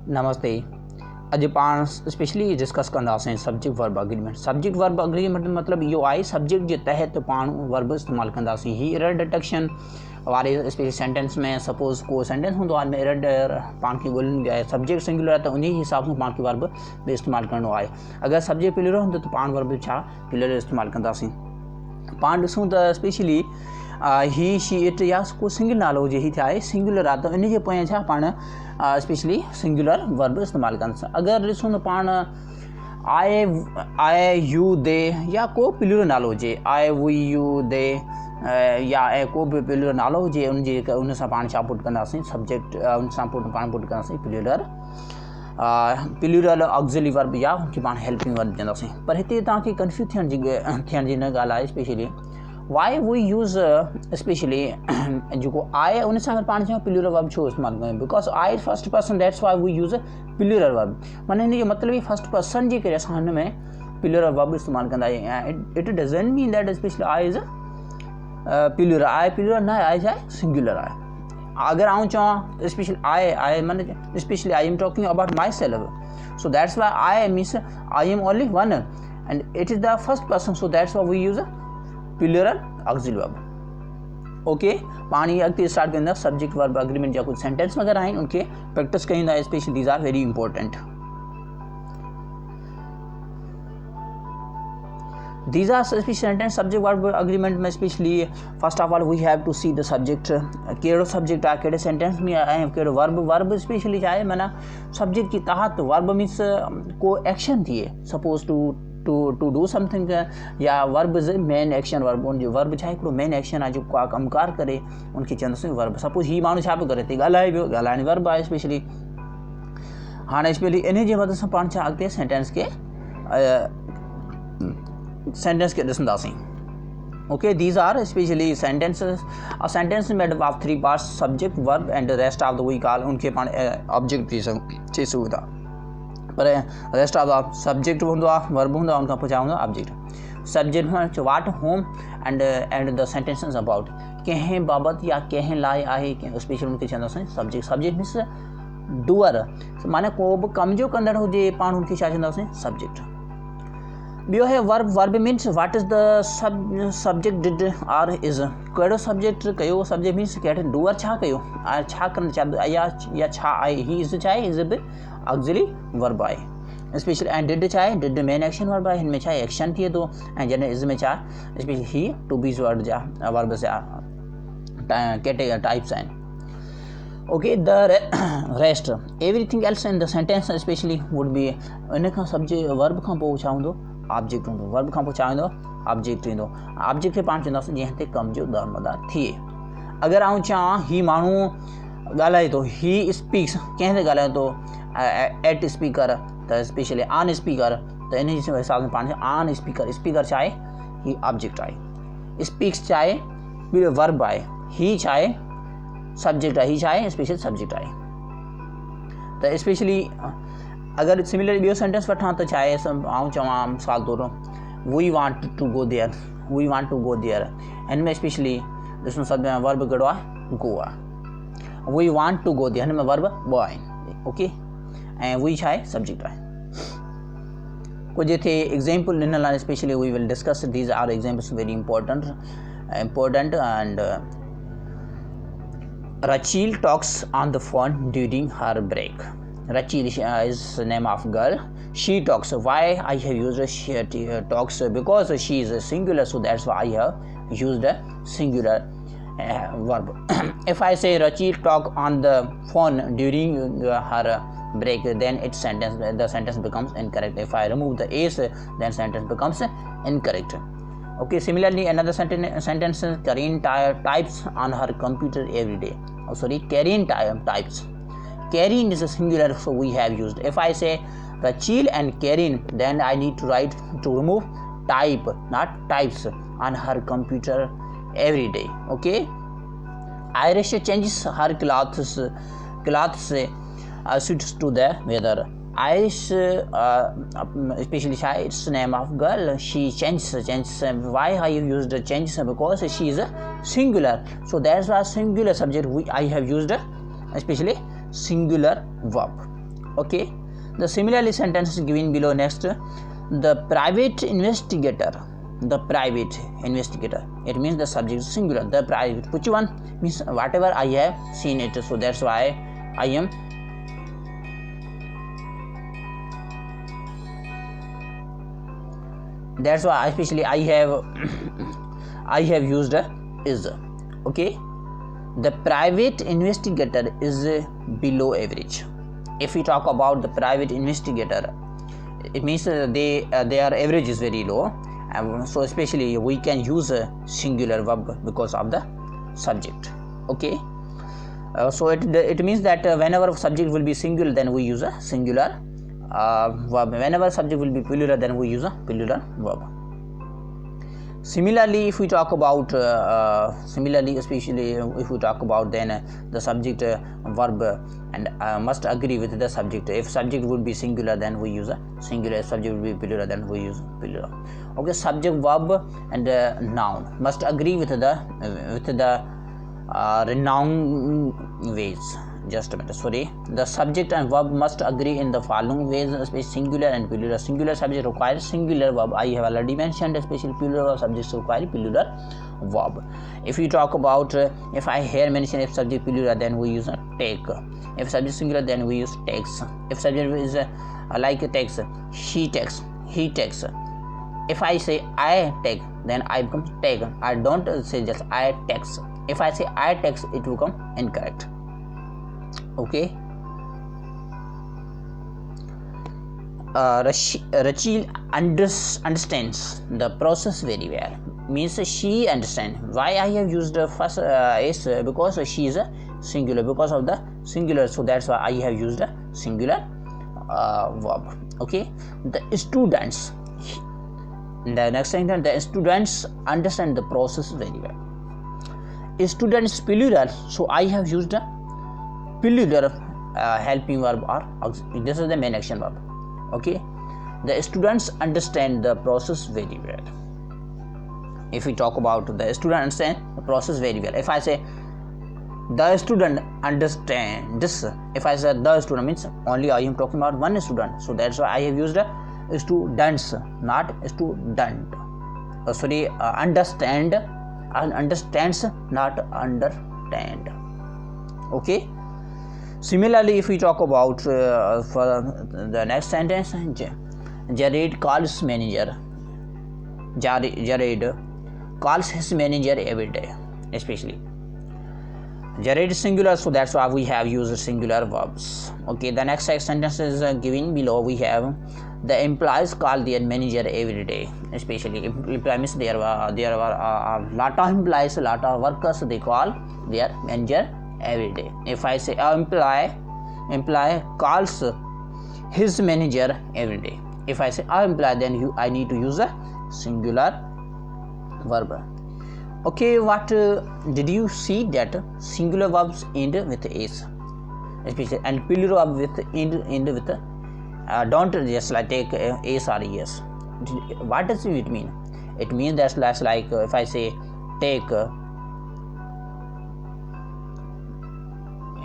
नमस्ते। अॼु पाण स्पेशली डिस्कस कंदासीं subject verb agreement. Subject verb agreement मतलब इहो आहे सब्जेक्ट जे तहत पाण वर्ब इस्तेमालु कंदासीं। ही एरर डिटेक्शन वारे स्पेशली सेंटेंस में सपोज को सेंटेंस हूंदो आहे एरर पाण खे ॻोल्हणी आहे, सब्जेक्ट सिंगुलर आहे त उन हिसाब सां पाण खे वर्ब बि इस्तेमालु करिणो आहे। अगरि सब्जेक्ट प्लूरल हूंदो त पाण वर्ब छा प्लूरल इस्तेमालु कंदासीं। पाण ॾिसूं त स्पेशली ही शी इट या को सिंगल नालो हुजे, ही छा आहे सिंगुलर आहे, त इन जे पोयां छा पाण स्पेशली सिंगुलर वर्ब इस्तेमालु कंदासीं। अगरि ॾिसूं त पाण आई यू दे या को प्लूरल नालो हुजे, आई वी यू दे या को बि प्लूरल नालो हुजे, उन सां पाण छा पुट कंदासीं सब्जेक्ट, उन सां पाण पुट कंदासीं प्लूरल ऑक्सिलरी वर्ब या उनखे पाण हेल्पिंग वर्ब चवंदासीं। पर हिते तव्हांखे कंफ्यूज थियण जी न ॻाल्हि आहे। Especially why we use especially जेको आहे उन सां पाण चऊं प्लूरल वर्ब छो इस्तेमालु कयूं, because I first person, that's why we use plural verb. माना हिन जो मतिलबु ई फर्स्ट पर्सन जे करे असां हिन में प्लूरल वर्ब इस्तेमालु कंदा आहियूं। It doesn't mean that specially I is plural, I plural न आहे, आई छा आहे सिंगुलर आहे। अगर आऊं चवां स्पेशली आई माना especially I am talking about myself, so that's why I means I am only one and it is the first person, so that's why we use plural auxiliary verb. Okay, पाण ही अॻिते start कंदा subject verb agreement जा कुछ sentence वग़ैरह आहिनि उनखे practice कयूं। Especially these are very important. These are special sentence subject verb agreement में especially first of all we have to see the subject, कहिड़ो सब्जेक्ट आहे, कहिड़े सेंटेंस में आहे, कहिड़ो वर्ब स्पेशली छा आहे माना सब्जेक्ट के तहत वर्ब मीन्स को एक्शन थिए, सपोज टू डू समथिंग या verb is main action verb. उन जो वर्ब छा आहे हिकिड़ो मेन एक्शन आहे जो का कमकार करे उनखे चवंदासीं वर्ब। सपोज ही माण्हू छा पियो करे थी ॻाल्हाए पियो, ॻाल्हाइण वर्ब आहे स्पेशली। हाणे स्पेशली इन जे मदद सां पाण छा अॻिते सेंटेंस के ॾिसंदासीं। Okay, these are specially sentences. A sentence made of three parts, subject verb and rest of the we call, उनखे पाण ऑब्जेक्ट चई सघूं था। पर रेस्ट ऑफ द सब्जेक्ट हूंदो आहे, वर्ब हूंदो आहे, उनखां पोइ छा हूंदो आहे ऑब्जेक्ट। सब्जेक्ट में what whom and the sentences about, कंहिं बाबति या कंहिं लाइ आहे, स्पेशली उनखे चवंदासीं सब्जेक्ट। सब्जेक्ट मीन्स डूअर, माना को बि कम जो कंदड़ हुजे पाण उनखे छा चवंदासीं सब्जेक्ट। ॿियो है verb means what is the subject did are is, कहिड़ो सब्जेक्ट कयो, सब्जेक्ट मीन्स कहिड़े डूअर छा कयो, छा करणु चाहे या छा आहे। ही इज़ छा आहे, इज़ बि ऑक्सिलरी वर्ब आहे स्पेशली। ऐं डिड छा आहे, डिड मेन एक्शन वर्ब आहे, हिन में छा आहे एक्शन थिए थो। ऐं जॾहिं इज़ में छा स्पेशली ही टू बीज़ वर्ड जा वर्ब जा टाइप्स आहिनि। Okay, the rest everything else in the sentence specially would be, इन खां सब्जेक्ट वर्ब खां पोइ छा हूंदो ऑब्जेक्ट हूंदो, वर्ब खां पोइ छा ईंदो ऑब्जेक्ट ईंदो। ऑब्जेक्ट खे पाण चवंदासीं जंहिं ते कम जो दारोमदार थिए। अगरि आऊं चवां ही माण्हू ॻाल्हाए थो, ही स्पीक्स, कंहिं ते ॻाल्हाए थो एट स्पीकर, त स्पेशली ऑन स्पीकर, त इन जे हिसाब सां पाण ऑन स्पीकर, स्पीकर छा आहे ही ऑब्जेक्ट आहे, स्पीक्स छा आहे ॿियो वर्ब आहे, ही छा आहे सब्जेक्ट आहे, ही छा आहे स्पेशल सब्जेक्ट आहे। त स्पेशली अगरि सिमिलर ॿियो सेंटेंस वठां त छा आहे, आऊं चवां मिसाल तौरु we want to go there, we want to go there, हिन में स्पेशली ॾिसूं सभु वर्ब कहिड़ो आहे गो आहे। We want to go there, हिन में वर्ब ॿ आहिनि। ओके, ऐं वी छा आहे सब्जेक्ट आहे। कुझु हिते एग्जाम्पल ॾिनल आहे especially we will discuss, these are examples very important and Rachel talks on the phone during her break. Rachel is the name of girl. She talks. Why I have used she talks, because she is a singular, so that's why I have used a singular verb. If I say Rachel talk on the phone during her break, then the sentence becomes incorrect. If I remove the s, then sentence becomes incorrect. Okay, similarly another sentence Karin types on her computer every day. Karin types. Karin is a singular, so we have used. If I say Rachel and Karin, then I need to remove type, not types, on her computer every day. Okay, Irish changes her clothes suits to the weather. Irish especially it's the name of girl, she changes. Why I used changes, because she is a singular, so that's why singular subject I have used especially singular verb. Okay, the similarly sentences given below next. The private investigator. The private investigator. It means the subject is singular. The private. Which one? Means whatever I have seen it. So that's why I am. That's why especially I have I have used is. Okay. The private investigator is below average. If we talk about the private investigator, it means their average is very low. So especially we can use a singular verb because of the subject. Okay. So it means that whenever subject will be singular, then we use a singular verb. Whenever subject will be plural, then we use a plural verb. Similarly, if we talk about especially if we talk about then the subject verb and must agree with the subject. If subject would be singular, then we use a singular. If subject would be plural, then we use plural. Okay, subject, verb, and noun must agree with the noun ways. Just a minute, sorry. The subject and verb must agree in the following ways, especially singular and plural. Singular subject requires singular verb. I have already mentioned, especially plural subjects require plural verb. If we talk about, if I here mention if subject plural, then we use a take. If subject singular, then we use takes. If subject is like takes, she takes, he takes. If I say I take, then I become take. I don't say just I takes. If I say I takes, it will become incorrect. Okay. Rachel understands the process very well. Means she understands. Why I have used the first is because she is a singular, because of the singular. So that's why I have used a singular verb. Okay. The students. The next sentence, the students understand the process very well. Students plural. So I have used a plural helping verb or this is the main action verb. Okay, the students understand the process very well. If we talk about the student understand the process very well, if I say the student understand this, if I say the student, means only I am talking about one student. So that's why I have used students, not student. Understand, understands, not understand. Okay. Similarly, if we talk about for the next sentence, Jared calls manager. Jared calls his manager every day, especially. Jared is singular, so that's why we have used singular verbs. Okay, the next sentence is given below. We have the employees call their manager every day, especially. Employee means there were a lot of employees, a lot of workers. They call their manager every day. If I say employee calls his manager every day. If I say employee, then I need to use a singular verb. Okay, what did you see that singular verbs end with s, especially, and plural verb with end with don't just like take s or es. What does it mean? It means that's like if I say take.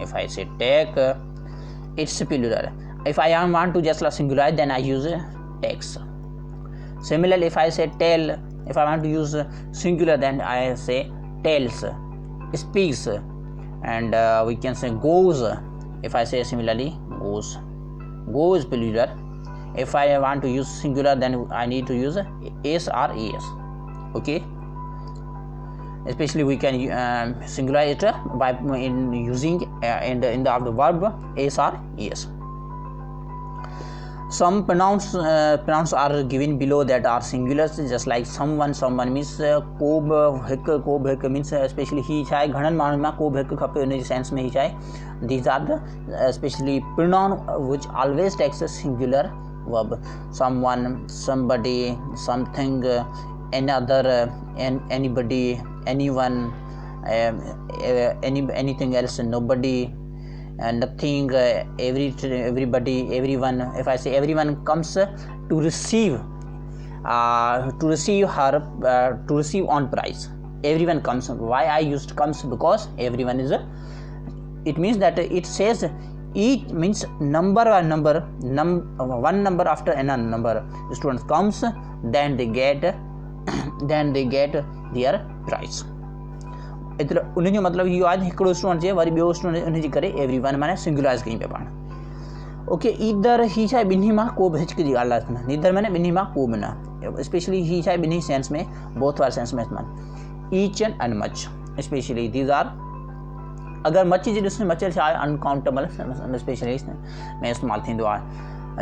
If I say take, it's plural. If I want to just singular, then I use takes. Similarly, if I say tell, if I want to use singular, then I say tells, speaks, and we can say goes. If I say similarly goes, goes plural. If I want to use singular, then I need to use s or es. Okay. Especially we can singularize it by using in the of the verb s or es. Some pronouns are given below that are singulars, just like someone means कोब हिक means especially he चाहे घणन माण्हुनि में कोब हिक खपे उन जे sense में ही चाहे. These are the especially pronoun which always takes a singular verb. Someone, somebody, something, another, anybody, anyone, anything else, nobody, nothing, everybody, everyone. If I say everyone comes to receive on price, everyone comes. Why I used comes? Because everyone is it means that it says each means number by number, one number after another number students comes, then they get their prize. एतिरो उन जो मतिलबु इहो आहे हिकिड़ो student जे worry ॿियो student उन जे करे एवरी वन माने सिंगुलराइज़ कयूं पिया पाण. ओके, ईदर ही छा आहे ॿिन्ही मां को बि हिचक जी ॻाल्हि आहे न, नीदर माने ॿिन्ही मां को बि न. स्पेशली ही छा आहे ॿिन्ही सेंस में, बोथ वारे सेंस में इस्तेमालु. Each and much, especially these are, अगरि मच जी ॾिसो, मच छा आहे अनकाउंटेबल स्पेशली में इस्तेमालु थींदो आहे.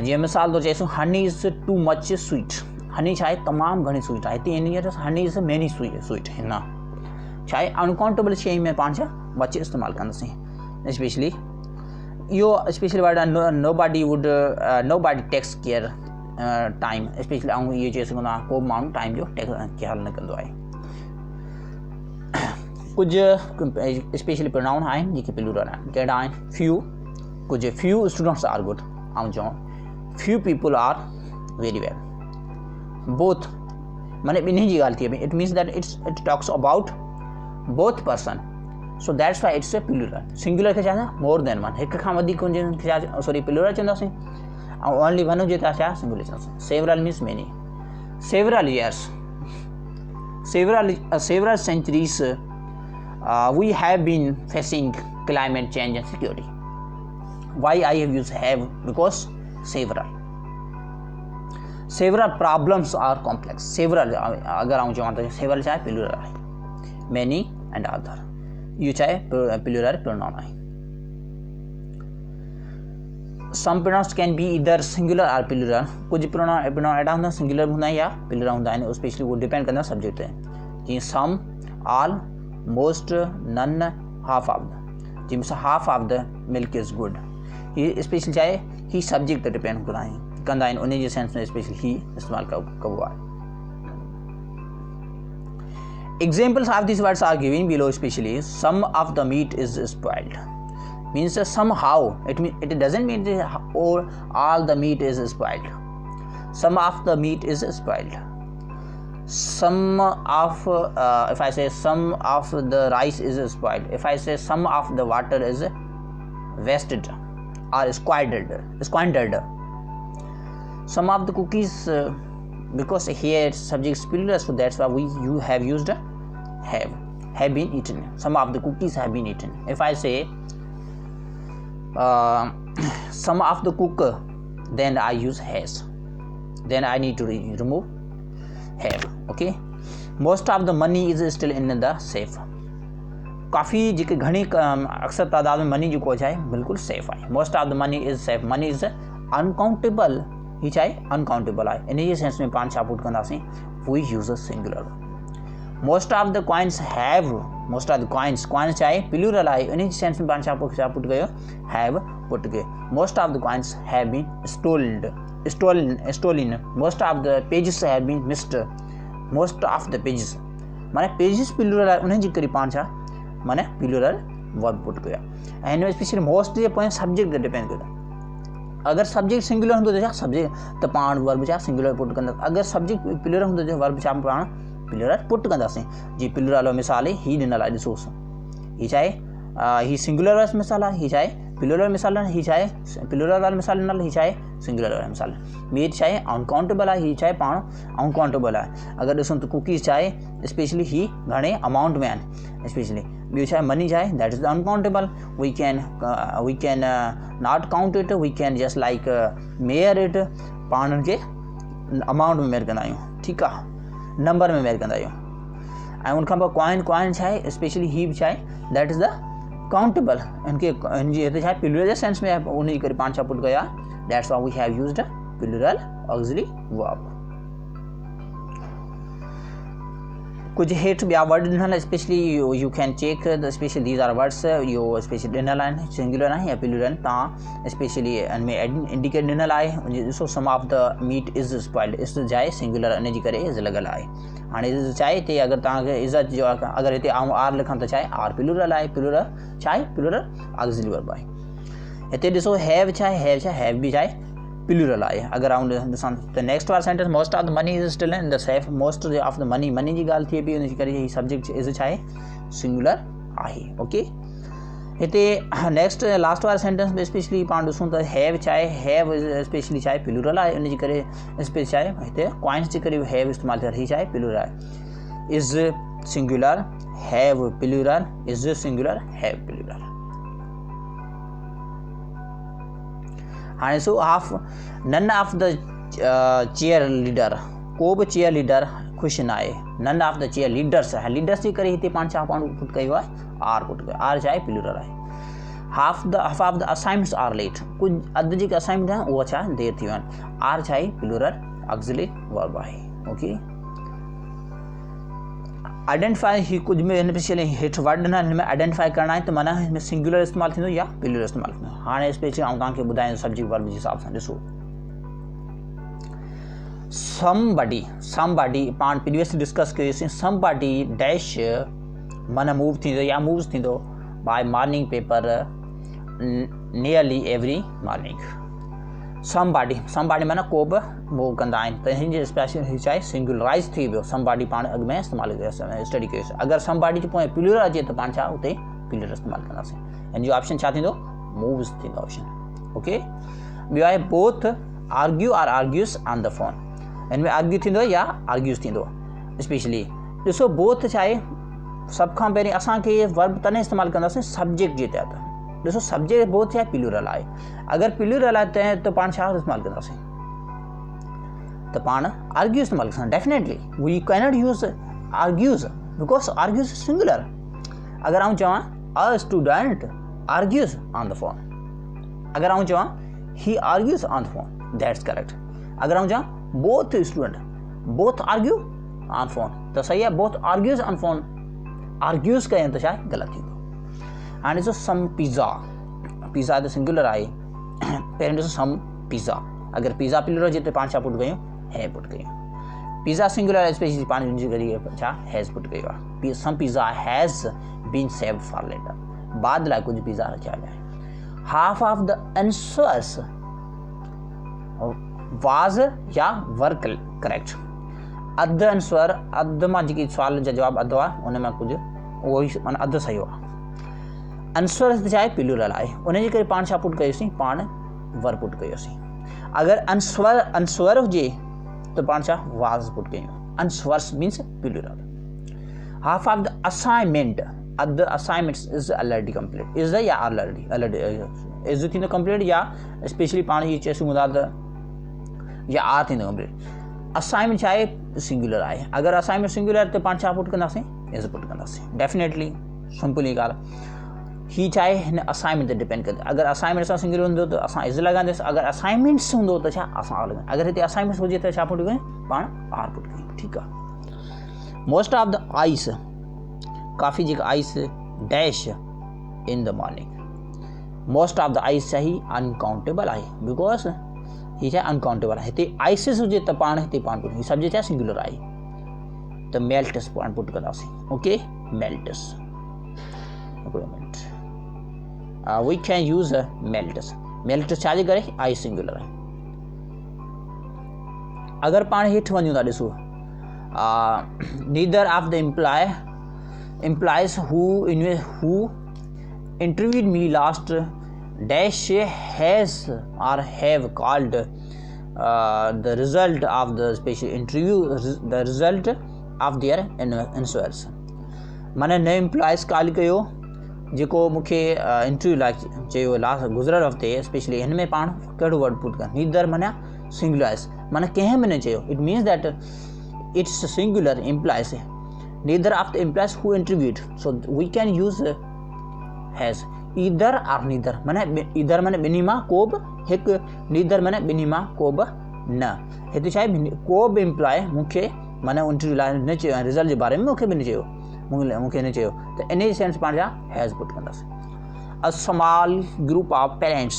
जीअं मिसाल तो चएसि honey is too much sweet. Honey छा आहे तमामु घणी स्वीट आहे. हिते इन हनी इज़ मेनी स्वीट हिन छा आहे अनकाउंटेबल शइ में पाण छा मच इस्तेमालु कंदासीं. स्पेशली इहो especially word nobody takes care time. Especially ऐं इहो चई सघंदो आहे को बि माण्हू टाइम जो ख़्यालु न कंदो आहे. कुझु स्पेशली प्रोनाउन आहिनि जेके प्लूरल आहिनि. कहिड़ा आहिनि? फ्यू. कुझु फ्यू स्टूडेंट्स आर गुड. ऐं चऊं few people are very well. Both माने ॿिन्ही जी ॻाल्हि थी पई. It means that it talks about both person. So that's why it's a plural. Singular खे छा मोर देन वन, हिक खां वधीक हुजे छा सॉरी प्लूरल चवंदासीं. ऐं ओनली वन हुजे त छा सिंगुलर चवंदासीं. Several means many. Several years, several centuries we have been facing climate change and security. Why I have used have? Because several problems are complex. Several अगर आऊँ चवां तो several चाहे प्लूरल आहे. many and other ये चाहे plural pronoun आहे. some pronouns can be either singular or plural. कुछ pronoun एडा हूंदा singular हूंदा या plural हूंदा आहिनि. स्पेशली वो डिपेंड कंदा सब्जेक्ट ते. जीअं some, all, most, none, half of the. जिनमें half of the milk is good. ये स्पेशली चाहे ही सब्जेक्ट ते डिपेंड कंदा आहिनि. उन जे सेंस में स्पेशली ही इस्तेमालु कबो आहे. Examples of these words are given below. Especially some of the meat is spoiled. Means somehow it doesn't mean all the meat is spoiled. Some of the meat is spoiled. Some of if I say some of the rice is spoiled. If I say some of the water is wasted or squandered. Some of the cookies, because here subject is plural, so that's why you have used have been eaten. Some of the cookies have been eaten. If I say some of the cook, then I use has. Then I need to remove have. Okay. Most of the money is still in the safe. काफ़ी जेके घणी अक्सर तादाद में money जेको आहे बिल्कुलु safe आहे. Most of the money is safe. Money is uncountable. ही छा आहे अनकाउंटेबल आहे. इन जे सेंस में पाण छा पुट कंदासीं we use a singular. Most of the coins have. Most of the coins छा आहे प्लूरल आहे. इन जे सेंस में पाण छा पुट कयो हैव पुट कयो. Most of the coins have been stolen. Most of the pages have been missed. Most of the pages माने pages plural आहे. उन जे करे पाण छा माने प्लूरल वर्ब पुट कयो. ऐं स्पेशली मोस्ट जे पोइ सब्जेक्ट ते डिपेंड कंदो. अगर सब्जेक्ट सिंगुलर हूंदो त छा सब्जेक्ट त पाण वर्ब छा सिंगुलर पुट कंदा. अगर सब्जेक्ट प्लूरल हूंदो त वर्ब छा पाण प्लूरल पुट कंदासीं. जी प्लूरल मिसाल ही ॾिनल आहे. ॾिसो ही छा आहे ही सिंगुलर वारो मिसाल आहे. ही छा आहे प्लूरल मिसाल आहे. ही छा आहे प्लूरल वारो मिसाल ॾिनल. ही छा आहे सिंगुलर वारो मिसाल. मीट छा आहे अनकाउंटेबल आहे. ही छा आहे पाण अनकाउंटेबल आहे. अगर ॾिसूं त कुकीज़ छा आहे स्पेशली ही घणे अमाउंट में आहिनि. स्पेशली ॿियो छा आहे मनी छा आहे that is uncountable. We can not count it. We can just like mayor it. पाण हुनखे अमाउंट में मेयर कंदा आहियूं. ठीकु आहे नंबर में मेयर कंदा आहियूं. ऐं उनखां पोइ कॉइन छा आहे स्पेशली ही बि छा आहे दैट इज़ द काउंटेबल. इनके हिनजी हिते छा आहे प्लूरल सेंस में उन जे करे पाण छा पुट कया. That's why we have used plural auxiliary verb. कुछ हेठ ॿिया वर्ड ॾिनल especially you can check the especially these are words. इहो स्पेशली ॾिनल आहिनि सिंगुलर आहे या प्लूरल. तव्हां स्पेशली हिन में इंडिकेट ॾिनल आहे. ॾिसो some of the meat is spoiled. Is जाइ सिंगुलर इन जे करे इज़ लॻल आहे. हाणे इज़ छा आहे हिते अगरि तव्हांखे इज़त जो अगरि हिते आऊं आर लिखां त छा आहे आर प्लूरल आहे. प्लूरल छा आहे प्लूरल ऑक्सिलरी वर्ब आहे. हिते ॾिसो हैव छा आहे हैव बि छा आहे प्लूरल आहे. अगर आऊं ॾिसां त नेक्स्ट वार sentence most of the money is still in the safe. Most of the money जी ॻाल्हि थिए पई. उन जे करे ही सब्जेक्ट इज़ छा आहे सिंगुलर आहे. ओके हिते नेक्स्ट लास्ट वारे सेंटेंस में स्पेशली पाण ॾिसूं त हैव चाहे हैव स्पेशली चाहे प्लूरल आहे, उनजे करे स्पेस चाहे हिते क्वाइंस जे करे हैव इस्तेमालु थियल, ही चाहे प्लूरल आहे। Is singular have plural, is singular have plural. हाणे so half none of the chair leader, को बि चेयर लीडर ख़ुशि न आहे। None of the chair leaders, leaders जे करे हिते पाण छा पाण पुट कयो आहे, आर पुट कयो, आर चाहे प्लूरल आहे। Half of the assignments are late, कुझु अधु जेके असाइनमेंट आहिनि उहा छा देरि थी विया आहिनि, आर चाहे प्लूरल ऑक्सिलरी वर्ब आहे। ओके, आइडेंटिफाई, ही कुझु में हिन पिछले हेठि वर्ड न हिन में आइडेंटिफाई करणा आहे त माना हिन में सिंगुलर इस्तेमालु थींदो या प्लूरल इस्तेमालु थींदो। हाणे स्पेशली आउं तव्हांखे ॿुधायां सब्जेक्ट वर्ब जे हिसाब सां। ॾिसो somebody पाण प्रीवियसली डिस्कस कयोसीं, somebody डैश माना मूव थींदो या मूव्स थींदो by morning paper nearly every morning. somebody माना को बि मूव कंदा आहिनि, त हिन जे स्पेशल ही चाहे सिंगुलराइज़ थी वियो। somebody पाण अॻु में इस्तेमालु कयोसीं, स्टडी कयोसीं। अगरि somebody जे पोइ प्लूरल अचे त पाण छा उते प्लूरल इस्तेमालु कंदासीं। हिन जो ऑप्शन छा थींदो, मूव्स थींदो ऑप्शन। ओके, ॿियो आहे both argue or argues on the phone. हिन में आर्ग्यू थींदो या आर्ग्यूस थींदो स्पेशली। ॾिसो बोथ छा आहे, सभ खां पहिरीं असांखे वर्ब तॾहिं इस्तेमालु कंदासीं सब्जेक्ट जे तहत। ॾिसो सब्जेक्ट बोथ छा आहे, प्लूरल आहे। अगरि प्लूरल आहे त पाण छा इस्तेमालु कंदासीं, त पाण आर्ग्यू इस्तेमालु कंदासीं। Definitely we can not use argues because argues singular. अगरि आउं चवां a student argues on the phone, अगरि आउं चवां he argues on the phone, that's correct. अगरि आउं चवां both student both argue on phone, त सही आहे, both argues on phone, argues कयूं त छा आहे ग़लति थींदो। हाणे ॾिसो सम पिज़्ज़ा त सिंगुलर आहे, पहिरियों ॾिसो सम पिज़्ज़ा। अगरि पिज़्ज़ा प्लूरल हुजे त पाण छा पुट कयूं, है पुट कयूं। पिज़्ज़ा सिंगुलर आहे, स्पेशली पाण हुनजे करे छा हैज़ पुट कयो आहे। Some pizza has been saved for later, बाद लाइ कुझु पिज़्ज़ा रखिया विया आहिनि। Half of the answers was या वर करेक्ट। अधु आंसर, अधु मां जेकी सुवाल जा जवाबु अधु आहे उन में कुझु उहो ई माना अधु सही आहे। आंसर छा आहे, प्लूरल आहे, उनजे करे पाण छा पुट कयोसीं, पाण वर पुट कयोसीं। अगरि आंसर हुजे त पाण छा वाज़ पुट कयूं। Answers means plural. Half of the assignment, अधु assignments is already complete. Is या ऑलरेडी इज़ थींदो कंप्लीट या स्पेशली पाण हीअ चई सघूं था त या आर थींदो कंप्लीट। असाइनमेंट छा आहे, सिंगुलर आहे। अगरि असाइनमेंट सिंगुलर त पाण छा पुट कंदासीं, इज़ पुट कंदासीं। डेफिनेटली सिंपल ई ॻाल्हि। ही छा आहे, हिन असाइनमेंट ते डिपेंड कंदो। अगरि असाइनमेंट असां सिंगुलर हूंदो त असां इज़ लॻाईंदासीं, अगरि असाइनमेंट्स हूंदो त छा असां आर लॻाईंदासीं। अगरि हिते असाइनमेंट्स हुजे त छा पुट कयूं, पाण आर पुट कयूं। ठीकु आहे। मोस्ट ऑफ द आइस, काफ़ी जेका ice dash in the morning. Most of the ice छा ही अनकाउंटेबल आहे, बिकॉज ही छा अनकाउंटेबल आहे। हिते आइसिस हुजे त पाण हिते पाण पुट, ही सब्जेक्ट छा सिंगुलर आहे, त मेल्ट्स पाण पुट कंदासीं। Okay, melts. We can use melts. Melts छा जे करे, आई सिंगुलर आहे। अगरि पाण हेठि वञूं था, ॾिसो neither of the employees who interviewed me last dash has or have called the result of the special interview, the result of their answers। माना नए एम्प्लॉइज़ कॉल कयो जेको मूंखे इंटरव्यू लाइ चयो लास्ट गुज़िरियल हफ़्ते। स्पेशली हिन में पाण कहिड़ो वर्ड पुट कनि, नीदर माना सिंगुलराइज़, माना कंहिं में न चयो। It means that it's singular employees, neither of the employees who interviewed, so we can use has. Either or neither माना ईदर माना ॿिन्ही मां को बि हिकु, नीदर माना ॿिन्ही मां को बि न। हिते छा आहे, को बि एम्प्लॉय मूंखे माना इंटरव्यू लाइ न चयो, रिज़ल्ट जे बारे में मूंखे बि न चयो, मूंखे न चयो, त इन सेंस पाण छा हैज़ पुट कंदासीं। A small group of parents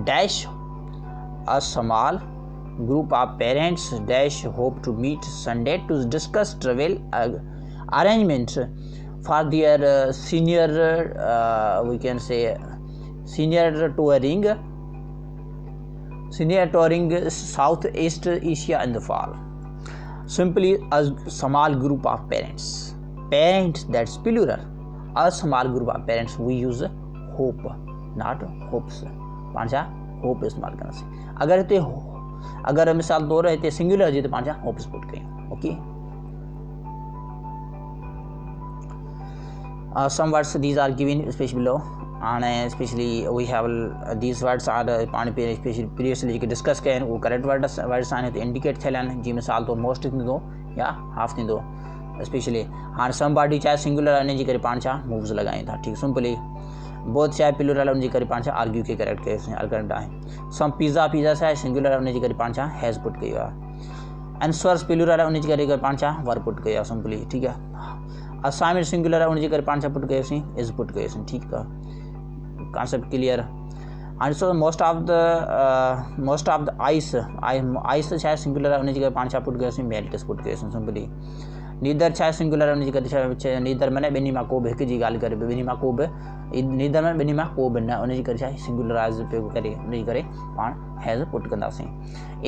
dash, a small group of parents dash hope to meet Sunday to discuss travel arrangements for their senior we can say senior touring Southeast Asia in the fall. Simply a small group of parents, that's plural, a small group of parents we use hope not hopes पाण छा hope इस्तेमालु कंदासीं अगरि हिते अगरि मिसाल तौरु हिते सिंगुलर हुजे त पाण छा होप्स पुट कयूं okay some words these are given especially below and especially we have these words are पाण especially previously जेके डिस्कस कया आहिनि उहे करेक्ट वर्ड्स आहिनि हिते इंडिकेट थियल आहिनि जीअं मिसाल तौरु मोस्ट थींदो या हाफ थींदो स्पेशली हाणे सम बॉडी चाहे सिंगुलर आहे उनजे करे पाण छा मूव्स लॻायूं था ठीकु सिंपली बोथ चाहे प्लूरल उनजे करे पाण छा आर्ग्यू खे करेक्ट कयोसीं आर्गुमेंट आहे सम पिज़्ज़ा छा आहे सिंगुलर आहे उनजे करे पाण छा हैज़ पुट कयो आहे एंसवर्स प्लूरल आहे उनजे करे पाण छा वर पुट कयो आहे सिंपली ठीकु आहे असाइनमेंट सिंगुलर आहे उनजे करे पाण छा पुट कयोसीं इज़ पुट कयोसीं ठीकु आहे कॉन्सेप्ट क्लियर हाणे ॾिसो मोस्ट ऑफ द आइस छा आहे सिंगुलर आहे उनजे करे पाण छा पुट कयोसीं मेल्ट्स पुट कयोसीं सिंपली नीदर छा आहे सिंगुलर उनजे करे छा नीदर माने ॿिन्ही मां को बि हिकु जी ॻाल्हि करे ॿिन्ही मां को बि नीदर में ॿिन्ही मां को बि न उनजे करे छा आहे सिंगुलराइज़ पियो करे उनजे करे पाण हैज़ पुट कंदासीं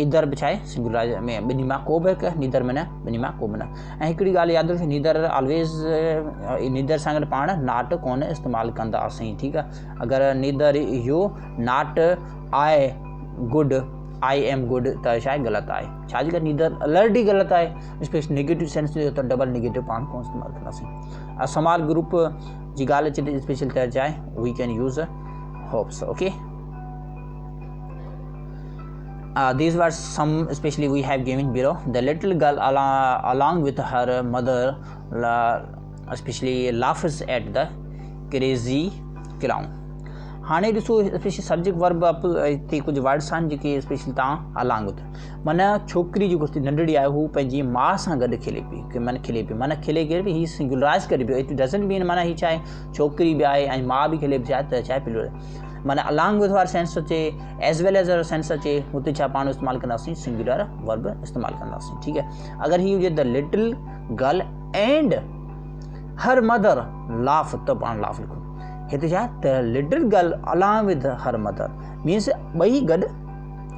ईदर बि छा आहे सिंगुलराइज़ में ॿिन्ही मां को बि हिकु नीदर में न ॿिन्ही मां को बि न ऐं हिकिड़ी ॻाल्हि यादि रखो नीदर ऑलवेज़ नीदर सां गॾु पाण नॉट कोन इस्तेमालु कंदासीं ठीकु आहे अगरि नीदर इहो नॉट आहे गुड आई एम गुड त छा आहे ग़लति आहे छाजे करे नीदर ऑलरेडी ग़लति आहे स्पेशली नेगेटिव सेंस जो त डबल नेगेटिव पाण कोन इस्तेमालु कंदासीं स्मॉल ग्रुप जी ॻाल्हि अचे थी स्पेशल त छा आहे we can use hopes okay these were some especially we have given below the little girl along with her mother especially laughs at the crazy clown हाणे ॾिसो स्पेशली सब्जेक्ट वर्ब हिते कुझु वर्ड्स आहिनि जेके specially तव्हां along with माना छोकिरी जेको नंढड़ी आहे हू पंहिंजी माउ सां गॾु खिले पई माना खिले करे बि हीअ सिंगुलराइज़ करे पियो इट डज़ंट मीन माना हीअ छा आहे छोकिरी बि आहे ऐं माउ बि खिले पई छा त छा आहे प्लूरल माना अलॉन्ग विथ वारो सेंस अचे एज़ वेल एज़ सेंस अचे हुते छा पाण इस्तेमालु कंदासीं सिंगुलर वर्ब इस्तेमालु कंदासीं ठीकु आहे अगरि हीअ हुजे the little girl and her mother laugh त पाण लाफ लिखो हिते छा the little girl along with her mother means ॿई गॾु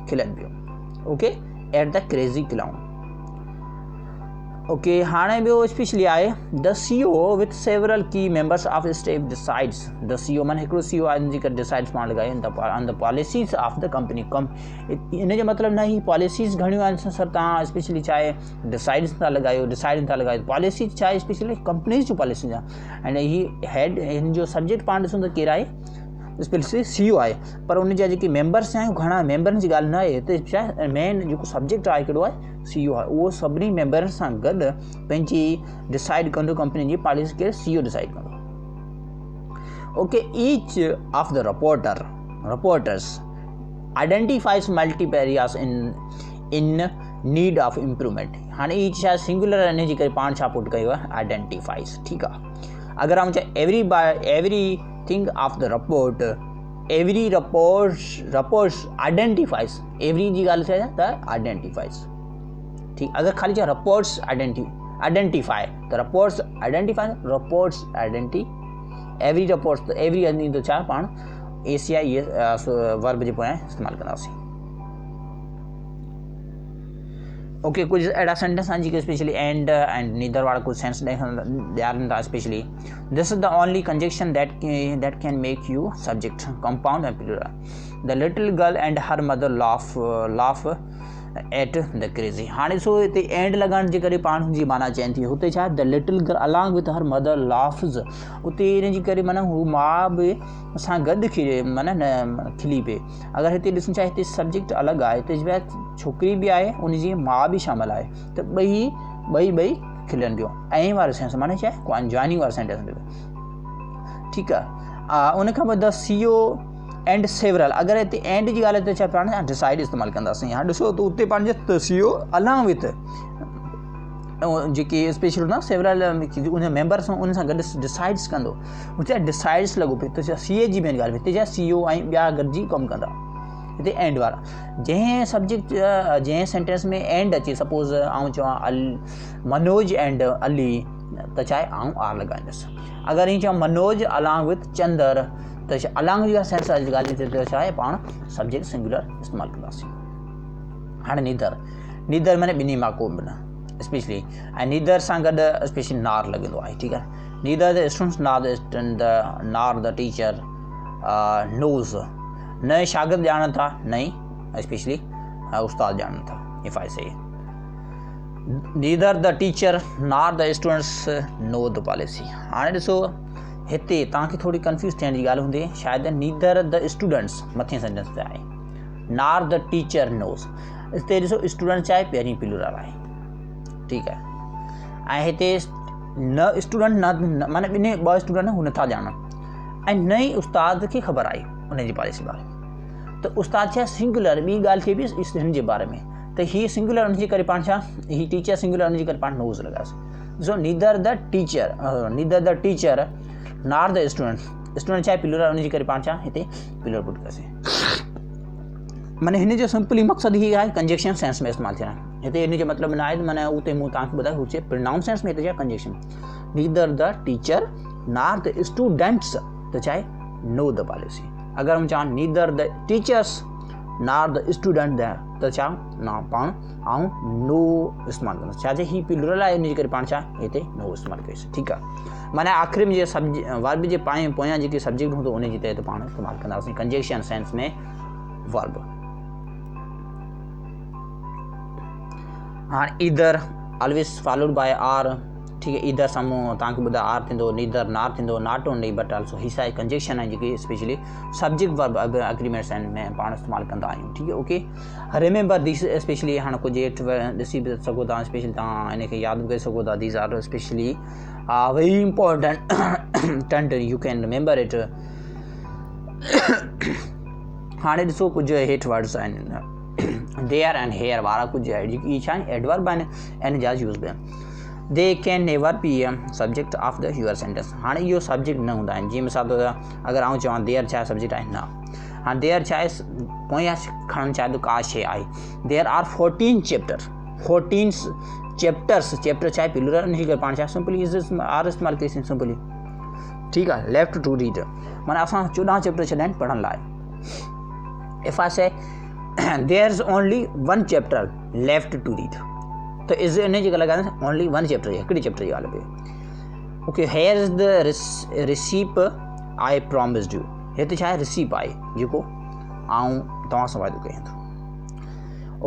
खिलनि पियो okay at the crazy clown okay हाणे ॿियो स्पेशली आहे the CEO with several key members of staff decides the CEO माना हिकिड़ो CEO आहे इनजे करे डिसाइड्स पाण लॻायो on the policies of the company इन जो मतिलबु न ही पॉलिसीज़ घणियूं आहिनि सर तव्हां स्पेशली चाहे डिसाइड्स था लॻायो पॉलिसीज़ छा आहे स्पेशली कंपनीज़ जूं पॉलिसीज़ आहे ऐं ही हेड हिन जो सब्जेक्ट पाण ॾिसूं त केरु आहे स्पेशली CEO आहे पर उन जा जेके मेंबर्स आहिनि घणा मेंबरनि जी ॻाल्हि न आहे हिते छा आहे मेन जेको सब्जेक्ट आहे कहिड़ो आहे CEO आहे उहो सभिनी मेंबरनि सां गॾु पंहिंजी डिसाइड कंदो कंपनी जी पॉलिसी खे CEO डिसाइड कंदो okay each of the reporters identifies multiple areas in need of improvement हाणे ईच छा सिंगुलर इन जे करे पाण छा पुट कयो आहे आइडेंटिफाइज ठीकु आहे अगरि आउं चवां everything of the report every reports identifies every जी ॻाल्हि थिए त आइडेंटिफाइज ठीकु अगरि ख़ाली छा रिपोर्ट्स आइडेंटिफाई त रिपोर्ट्स आइडेंटी एवरी रिपोर्ट्स त एवरी ईंदो छा पाण ACI वर्ब जे पोयां इस्तेमालु कंदासीं ओके कुछ अहिड़ा सेंटेंस आहिनि जेके स्पेशली एंड नीदर वारा कुछ सेंस ॾियारनि था especially this is the only conjunction that can make you subject compound and plural the little girl and her mother laugh at the crazy हाणे ॾिसो हिते एंड लॻाइण जे करे पाण जी माना चवनि थी हुते छा the little girl along with her mother laughs उते इन जे करे माना हू माउ बि सां गॾु माना न खिली पए अगरि हिते ॾिसूं छा हिते सब्जेक्ट अलॻि आहे हिते छोकिरी बि आहे उनजी माउ बि शामिलु आहे त ॿई खिलनि पियो ऐं वारो सेंस माना छा आहे कॉन्जॉइनिंग वारो सेंटेंस पियो ठीकु आहे उन खां पोइ द CEO एंड सेवरल अगरि हिते एंड जी ॻाल्हि आहे त छा पाण डिसाइड इस्तेमालु कंदासीं हाणे ॾिसो त उते पंहिंजे त CEO along with JK special हूंदा सेवरल उन मेंबर्स उन सां गॾु डिसाइड्स कंदो हुते डिसाइड्स लॻो पियो त छा CA जी मेन ॻाल्हि हिते छा CEO ऐं ॿिया गॾिजी कमु कंदा हिते एंड वारा जंहिं सब्जेक्ट जंहिं सेंटेंस में एंड अचे सपोज़ आउं चवां मनोज एंड अली त छा आहे आउं आर लॻाईंदुसि अगरि ईअं चवां मनोज अलॉन्ग विथ चंदर त अलॉन्ग जी सेंस ॻाल्हि ते छा आहे पाण सब्जेक्ट सिंगुलर इस्तेमालु कंदासीं हाणे नीदर माने ॿिन्ही मां को बि न स्पेशली ऐं नीदर सां गॾु स्पेशली नार लॻंदो आहे ठीकु आहे neither the students nor the teacher knows, न शागिर्द ॼाणनि था न ई स्पेशली उस्ताद ॼाणनि था। इफ आई से neither the teacher nor the students know the policy. हाणे ॾिसो हिते तव्हांखे थोरी कंफ्यूज़ थियण जी ॻाल्हि हूंदी शायदि नीदर द स्टूडेंट्स मथे सेंटेंस ते आहे, नॉर द टीचर नोज़। हिते ॾिसो स्टूडेंट चाहे पहिरीं प्लूरल आहे, ठीकु आहे। ऐं हिते न स्टूडेंट न माना ॿिन्ही ॿ स्टूडेंट हू नथा ॼाणनि ऐं न ई उस्ताद खे ख़बर आई उन जी पॉलिसी बारे में। त उस्ताद छा सिंगुलर, ॿी ॻाल्हि थिए बि हिन जे बारे में, त हीअ सिंगुलर उनजे करे पाण छा ही टीचर सिंगुलर उनजे करे पाण नोज़ लॻासीं। ॾिसो neither the teacher nor the student छा आहे प्लूरल, उनजे करे पाण छा हिते प्लूरल पुट कयोसीं। माना हिन जो सिंपली मक़सदु हीअ आहे कंजक्शन सेंस में इस्तेमालु थियणु। हिते हिन जो मतिलबु न आहे माना उते मूं तव्हांखे ॿुधायो हुजे प्रोनाउन सेंस में हिते छा conjunction, neither the teacher nor the students त छाहे नो द पॉलिसी। अगरि मूं चवां neither the teachers nor the student त छा न पाण ऐं नो इस्तेमालु कंदुसि, छाजे ही प्लूरल आहे इनजे करे पाण छा हिते नो इस्तेमालु कयोसीं, ठीकु आहे। माना आख़िरी में जे वर्ब जे पोयां जेके सब्जेक्ट हूंदो उनजे तहत पाण इस्तेमालु कंदासीं कंजक्शन सेंस में वर्ब। हाणे either always followed by or, ठीकु आहे। ईदर साम्हूं तव्हांखे ॿुधायो आर थींदो, नीदर नार थींदो, नॉट ओनली बट ऑल्सो हिसा कंजक्शन आहे जेकी specially subject verb agreement sense में पाण इस्तेमालु कंदा आहियूं, ठीकु आहे। ओके रिमेंबर दिस स्पेशली हाणे कुझु हेठि ॾिसी बि सघो था, स्पेशली तव्हां हिनखे यादि करे सघो था। These are especially very important you can remember it. हाणे ॾिसो कुझु हेठि वर्ड्स आहिनि देयर एंड हेयर वारा कुझु आहे जेकी छा आहिनि एडवर्ब आहिनि एंड जा यूज़ बि आहिनि। They can never be subject of the your sentence. हाणे इहो सब्जेक्ट न हूंदा आहिनि, जीअं मिसाल तौर अगरि आउं चवां देयर छा सब्जेक्ट आहे न, हाणे देयर छा आहे पोयां खणणु चाहे थो का शइ आहे। देयर आर 14 चैप्टर्स, चैप्टर छा आहे प्लूरल उनजे करे पाण छा सिंपली आर इस्तेमालु कईसीं सिंपली, ठीकु आहे। लेफ्ट टू रीड माना असां 14 चैप्टर छॾिया आहिनि पढ़ण लाइ। If I say there is only 1 chapter left to read, त इज़ इन जी ॻाल्हि लॻाईंदासीं ओनली 1 चैप्टर हिकिड़ी चैप्टर जी ॻाल्हि पई। Okay here is the recipe I promised you. हिते छा आहे रिसीप आहे जेको आऊं तव्हां सां वाइदो कयां थो।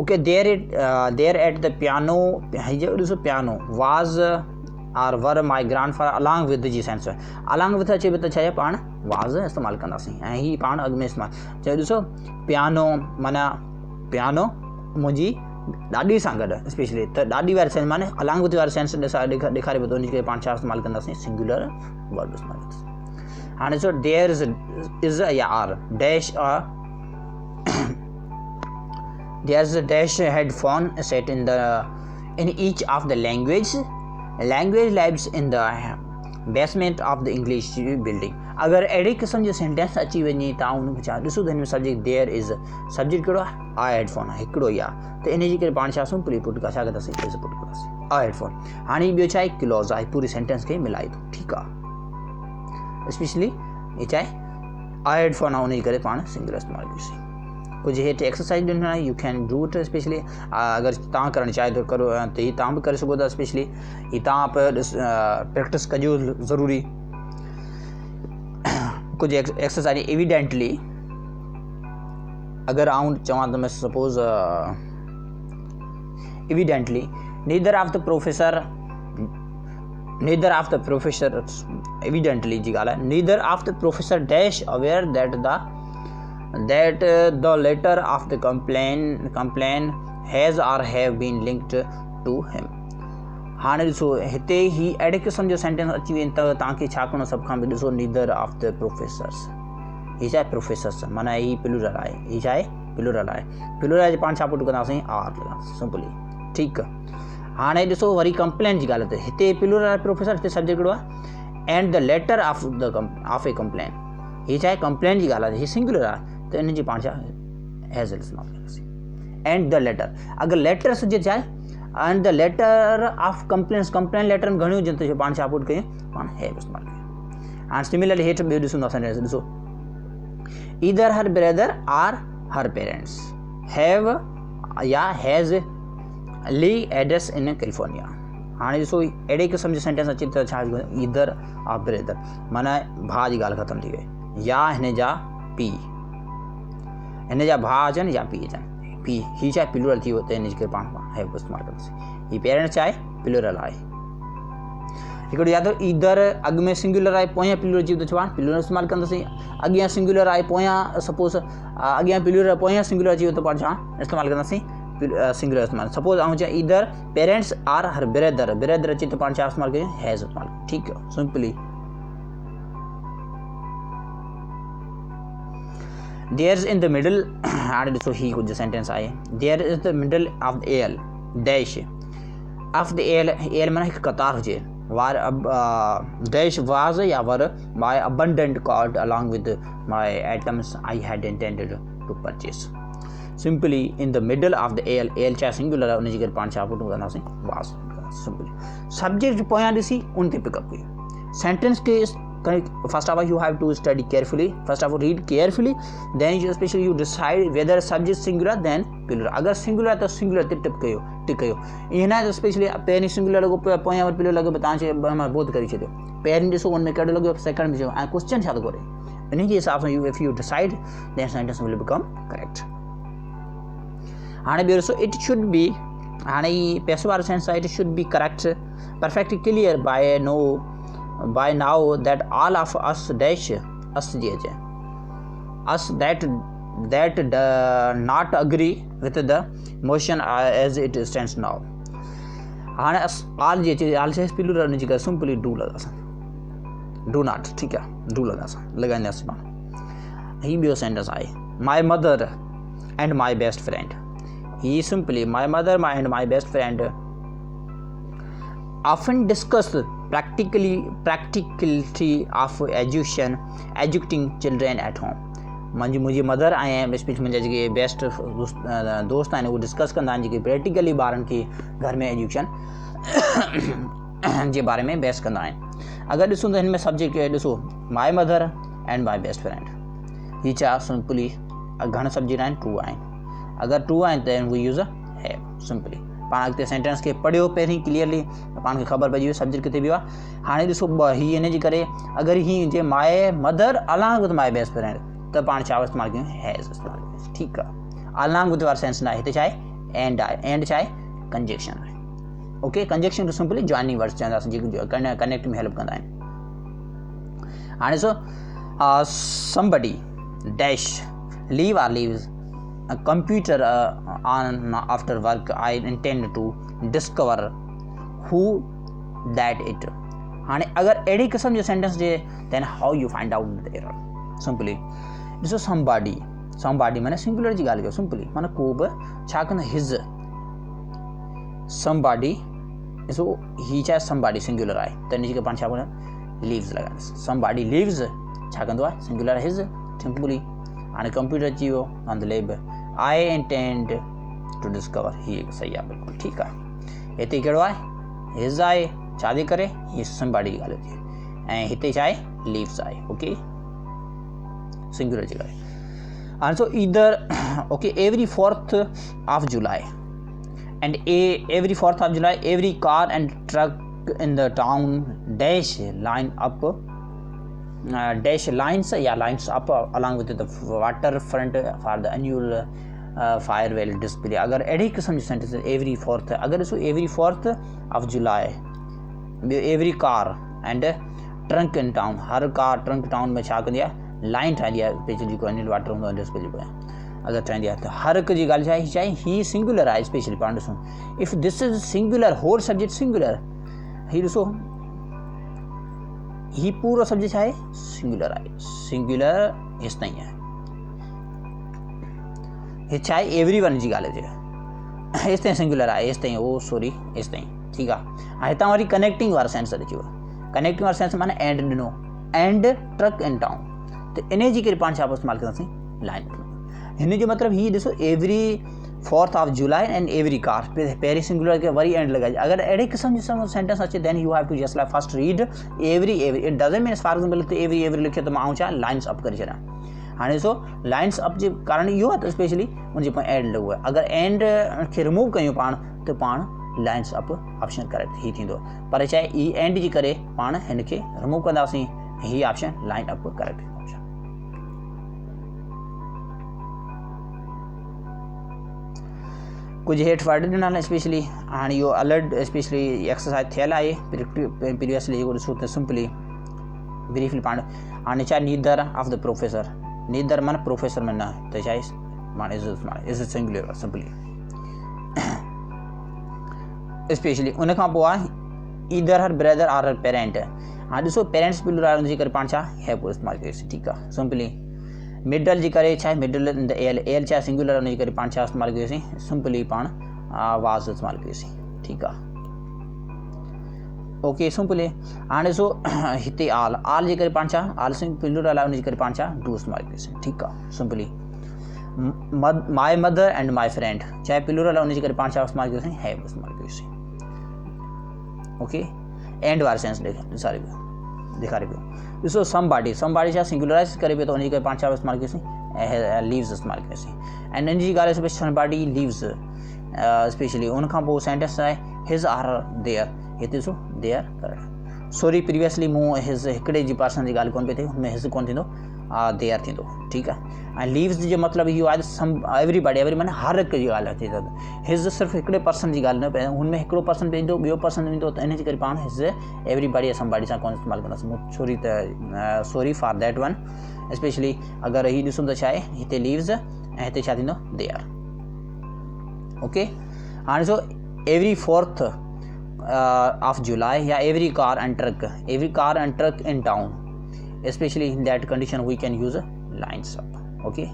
Okay there at the piano, हीअ ॾिसो piano was or were my grandfather along with जी सेंस, अलॉन्ग विद अचे त छा आहे पाण वाज़ इस्तेमालु कंदासीं ऐं हीअ पाण अॻु में इस्तेमालु चयो। ॾिसो पियानो माना पियानो मुंहिंजी ॾाॾी सां गॾु स्पेशली, त ॾाॾी वारी सेंस माने अलॉन्ग विद वारी सेंस ॾेखारे पियो, त उनजे करे पाण छा इस्तेमालु कंदासीं सिंगुलर वर्ड इस्तेमालु कंदासीं। हाणे ॾिसो देयर इज़ या are dash there is a dash headphone set in each of the language labs in the basement of the English building. अगरि अहिड़े क़िस्म जो सेंटेंस अची वञे तव्हां उनखे छा ॾिसो त हिन में सब्जेक्ट देयर इज़, सब्जेक्ट कहिड़ो आहे आ हेडफोन आहे हिकिड़ो ई आहे, त इनजे करे पाण छा सिंपली पुट छा कंदासीं इज़ पुट कंदासीं आ हेडफोन। हाणे ॿियो छा आहे क्लोज़ आहे, पूरी सेंटेंस खे मिलाए थो, ठीकु आहे। स्पेशली ये छा आहे आ हेडफोन आहे उनजे करे पाण सिंगुलर इस्तेमालु कयोसीं। कुझु हेठि एक्सरसाइज ॾिनो आहे, you can do it specially. अगरि तव्हां करणु चाहे थो करो त हीअ तव्हां बि करे सघो था स्पेशली, हीअ तव्हां प्रैक्टिस कजो ज़रूरी। कुझु एक्सरसाइज एविडेंटली अगर आउं चवां तो मैं suppose evidently neither of the professor evidently जी ॻाल्हि आहे, neither of the professor dash aware that the letter of the complaint has or have been linked to him। हाणे ॾिसो हिते ही अहिड़े क़िस्म जो सेंटेंस अची वञे त तव्हांखे छा करिणो, सभ खां ॾिसो neither of the professors, हीअ छा आहे प्रोफेसर्स, माना हीअ प्लूरल आहे, हीअ छा आहे प्लूरल आहे, प्लूरल जे पाण छा पुट कंदासीं आर लॻासीं सिंपली, ठीकु आहे। हाणे ॾिसो वरी कंप्लेन जी ॻाल्हि, त हिते प्लूरल आहे प्रोफेसर, हिते सब्जेक्ट कहिड़ो आहे and the letter of a complain, हीअ छा आहे कंप्लेन जी ॻाल्हि आहे, हीअ सिंगुलर आहे त इन जी पाण छा हैज़ इस्तेमालु कंदासीं एंड द लेटर। अगरि लेटर हुजे छा आहे and the letter of complain letter में घणियूं हुजनि त पाण छा पुट कयूं पाण हैव इस्तेमालु कयूं। हाणे सिमिलरली हेठि ॿियो ॾिसूं था सेंटेंस, ॾिसो either her brother or her parents have या has ली एड्रेस इन कैलिफोर्निया। हाणे ॾिसो अहिड़े क़िस्म जो सेंटेंस अचे त छा ईदर ऑफ ब्रदर, माना भाउ जी ॻाल्हि ख़तमु थी वई, या हिन जा पीउ, हिन जा भाउ अचनि या पीउ अचनि, पीउ हीअ छा आहे प्लूरल थी वियो त हिन करे पाण हैव इस्तेमालु कंदासीं। हीअ पेरेंट्स छा आहे प्लूरल आहे। हिकिड़ो यादि ईदर अॻु में सिंगुलर आहे पोयां प्लूरल अची वियो त पाण प्लूरल इस्तेमालु कंदासीं, अॻियां सिंगुलर आहे पोयां सपोज़ अॻियां प्लूरल पोयां सिंगुलर अची वियो त पाण छा इस्तेमालु कंदासीं सिंगुलर इस्तेमालु। सपोज़ आउं चवां either parents or her brother, brother अचे त पाण छा इस्तेमालु कयूं हैज़ इस्तेमालु, ठीकु आहे simply. There is in the middle, हाणे ॾिसो हीअ कुझु सेंटेंस आहे, there is the middle of the L dash of the L, L माना हिकु कतार हुजे, वार डैश वाज या were my abundant card along with my items I had intended to purchase. Simply in the middle of the L, L चाहे singular आहे उनजी करे पाण छा पुट कंदासीं वास सिंपली। सब्जेक्ट पोयां ॾिसी उन ते पिकअप कयूं। सेंटेंस के first of all you have to study carefully, first of all read carefully, then you especially you decide whether subject singular then plural। अगर सिंगुलर आहे त सिंगुलर ते टिक कयो, ईअं न आहे त स्पेशली पहिरीं सिंगुलर लॻो पोयां वरी प्लूरल लॻो तव्हां चयो मां बोध करे छॾियो, पहिरीं ॾिसो हुन में कहिड़ो लॻो सेकंड में चयो ऐं क्वेश्चन छा थो करे, इन जे हिसाब सां if you decide then sentence will become correct. हाणे ॿियो ॾिसो इट शुड बी, हाणे ही पैसिव वारो सेंस आहे, it should be correct perfectly clear by now that all of us dash us जी अचे us that not agree with the motion as it stands now। हाणे all जी अचे, all से plural उनजी करे सिंपली डू लॻासीं, डू नॉट, ठीकु आहे do लॻाईंदासीं पाण। हीअ ॿियो सेंटेंस आहे my mother and my best friend, he simply my mother and my best friend often discuss practicality of educating children at home। मुंहिंजी मदर ऐं स्पीच मुंहिंजा जेके बेस्ट दोस्त आहिनि उहे डिस्कस कंदा आहिनि जेके प्रैक्टिकली ॿारनि खे घर में एजुकेशन जे बारे में बहस कंदा आहिनि। अगरि ॾिसूं त हिन में सब्जेक्ट ॾिसो my mother and my best friend, हीअ छा सिंपली घणे सब्जेक्ट आहिनि टू आहिनि, अगरि टू आहिनि त वी यूज़ हैव सिंपली। पाण अॻिते सेंटेंस खे पढ़ियो पहिरीं क्लियरली पाण खे ख़बर पइजी वई सब्जेक्ट किथे वियो आहे। हाणे ॾिसो हीअ हिन जे करे अगरि हीअ जे my mother along with my best friend त पाण छा इस्तेमालु कयूं हैज़ इस्तेमालु कयूं, ठीकु आहे। अलॉन्ग विद वारो सेंस न आहे, हिते छा आहे एंड आहे, एंड छा आहे कंजक्शन आहे, okay conjunction simply joining words चवंदासीं जेके कनेक्ट में हेल्प कंदा आहिनि। हाणे ॾिसो somebody dash leave or leaves a computer on after work I intend to discover who that it। हाणे अगर अहिड़ी क़िस्म जो sentence J then how you find out the error simply ॾिसो somebody माने सिंगुलर जी ॻाल्हि कयो सिंपली माना को बि छा कंदो his somebody ॾिसो ही छा somebody सिंगुलर आहे त इन खे पाण छा कंदा leaves लॻाईंदासीं somebody leaves छा कंदो आहे सिंगुलर his सिंपली। हाणे कंप्यूटर अची वियो on the lab I intend to discover, हीअ सही आहे बिल्कुलु ठीकु आहे। हिते कहिड़ो आहे हिज़ आहे छा जे करे हीअ somebody जी ॻाल्हि थी ऐं हिते छा आहे लीव्स आहे ओके सिंगुलर जी ॻाल्हि। हाणे so either okay every 4th of July and every 4th of July every car and truck in the town dash line up dash lines up along with the waterfront for the annual farewell display। अगर अहिड़ी क़िस्म जी sentence every 4th अगर ॾिसो every 4th of July every car and trunk in town, her car trunk town में छा कंदी आहे line ठाहींदी आहे स्पेशली जेको एनुअल वाटर हूंदो आहे डिस्प्ले पोयां अगरि ठाहींदी आहे त हर हिकु जी ॻाल्हि छा आहे ही सिंगुलर आहे स्पेशली पाण ॾिसूं if this is singular whole subject singular ही ॾिसो ही पूरो सब्जेक्ट छा आहे सिंगुलर आहे सिंगुलर हेसि ताईं आहे हे छा आहे एवरी वन जी ॻाल्हि अचे हेसि ताईं सिंगुलर आहे हेसि ताईं ओ सॉरी हेसि ताईं ठीकु आहे। हाणे हितां वरी कनेक्टिंग वारो सेंस अची वियो कनेक्टिंग वारो सेंस माना एंड ॾिनो एंड ट्रक इन टाउन त इन जी करे पाण छा इस्तेमालु कंदासीं लाइन। हिन जो मतिलबु हीअ ॾिसो every 4th of July and every car पहिरीं सिंगुलर खे वरी एंड लॻाइजे अगरि अहिड़े क़िस्म जो सेंटेंस अचे then you have to just like first read every it doesn't mean for example त एवरी लिखियो त मां छा लाइन्स अप करे छॾियां। हाणे ॾिसो लाइन्स अप जे कारण इहो आहे त स्पेशली उनजे पोइ एंड लॻो आहे अगरि एंड खे रिमूव कयूं पाण त पाण लाइन्स अप ऑप्शन करेक्ट ही थींदो, पर चाहे ई एंड जी करे पाण हिन खे रिमूव कंदासीं, ही ऑप्शन लाइन अप करेक्ट थींदो। कुछ हेठि वर्ड ॾिनल आहिनि स्पेशली, हाणे इहो अलर्ट स्पेशली एक्सरसाइज थियल आहे प्रीवियसली, जेको ॾिसो त सिंपली ब्रीफली पाण हाणे छा neither of the professor, neither माना प्रोफेसर में न त छा माना इज़ सिंगुलर सिंपली स्पेशली। उन खां पोइ आहे either her brother or her parent, हाणे ॾिसो पेरेंट्स प्लूरल आहे, हुनजे करे पाण छा हैव इस्तेमालु कयोसीं, ठीकु आहे सिंपली। मिडल जी करे छा आहे मिडल इन द एल छा सिंगुलर, हुनजे करे पाण छा इस्तेमालु कयोसीं सिंपली पाण वाज़ इस्तेमालु कयोसीं, ठीकु आहे ओके सिंपली। हाणे ॾिसो हिते आल जे करे पाण छा आल प्लूरल आहे, हुनजे करे पाण छा डू इस्तेमालु कयोसीं, ठीकु आहे simply. My mother and my friend चाहे प्लूरल आहे, हुनजे करे पाण छा इस्तेमालु कयोसीं हैव इस्तेमालु कयोसीं, ओके। एंड वारो सेंस ॾेखारे पियो। ॾिसो समबॉडी छा सिंगुलराइज़ करे पियो, त हुनजे करे पाण छा इस्तेमालु कयोसीं लीव्स इस्तेमालु कयोसीं। ऐं हिन जी ॻाल्हि स्पेशली समबॉडी लीव्स स्पेशली। उन खां पोइ सेंटेंस आहे हिज आर देयर, हिते ॾिसो देयर करेक्ट। सॉरी प्रीवियसली मूं हिज हिकिड़े जी पर्सन जी ॻाल्हि कोन पई थिए, हुनमें हिज कोन थींदो देयर थींदो, ठीकु आहे। ऐं लीव्स जो मतिलबु इहो आहे सम एवरी माना हर हिक जी ॻाल्हि अचे त हिज सिर्फ़ु हिकिड़े पर्सन जी ॻाल्हि न पए, हुनमें हिकिड़ो पर्सन पवंदो ॿियो पर्सन ईंदो, त इन जे करे पाण हिज एवरीबॉडी समबॉडी सां कोन इस्तेमालु कंदासीं। Sorry for that one specially. अगरि हीउ ॾिसूं त छा आहे हिते लीव्स ऐं हिते छा थींदो देयर, ओके। हाणे ॾिसो एवरी 4th ऑफ जुलाई या every car and truck in town, especially in that condition we can use lines up, okay।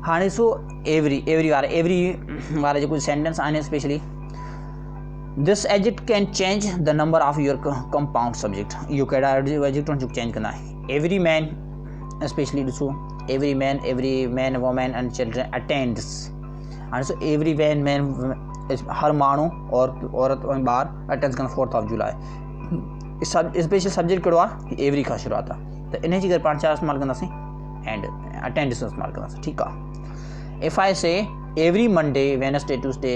हाणे सो एवरी वारे जो कुछ सेंटेंस आने specially this adject can change the number of your compound subject, इहो कहिड़ा adject जो change कंदा है। एवरी मैन स्पेशली ॾिसो every man woman and children attends, हाणे सो एवरी मैन हर माण्हू औरत ऐं ॿार अटेंड कंदा 4th of July. Special subject कहिड़ो आहे एवरी खां शुरूआत आहे, त इन जे करे पाण छा इस्तेमालु कंदासीं एंड अटेंडेंस इस्तेमालु कंदासीं, ठीकु आहे। If I say every Monday Wednesday Tuesday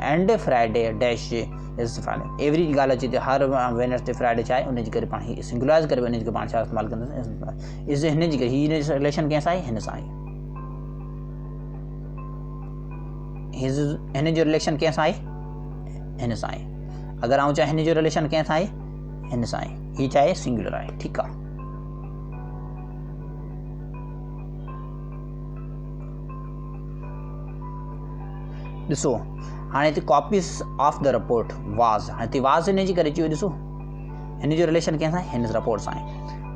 and Friday dash is final, every जी ॻाल्हि अचे थी हर वेनसडे फ्राइडे छा आहे, उन जे करे पाण हीअ सिंगुलराइज़ करे इन जे करे पाण छा इस्तेमालु कंदासीं इज़, हिन जे करे हीअ रिलेशन कंहिंसां आहे हिन सां आहे, हिन जो रिलेशन कंहिंसां आहे हिन सां आहे। अगरि आउं चाहे हिन जो रिलेशन कंहिंसां आहे हिन सां आहे, हीअ चाहे सिंगुलर आहे, ठीकु आहे। ॾिसो हाणे हिते copies of the report was, हिते वाज़ हिन जी करे अची वियो, ॾिसो हिन जो रिलेशन कंहिंसां आहे हिन रिपोर्ट सां आहे।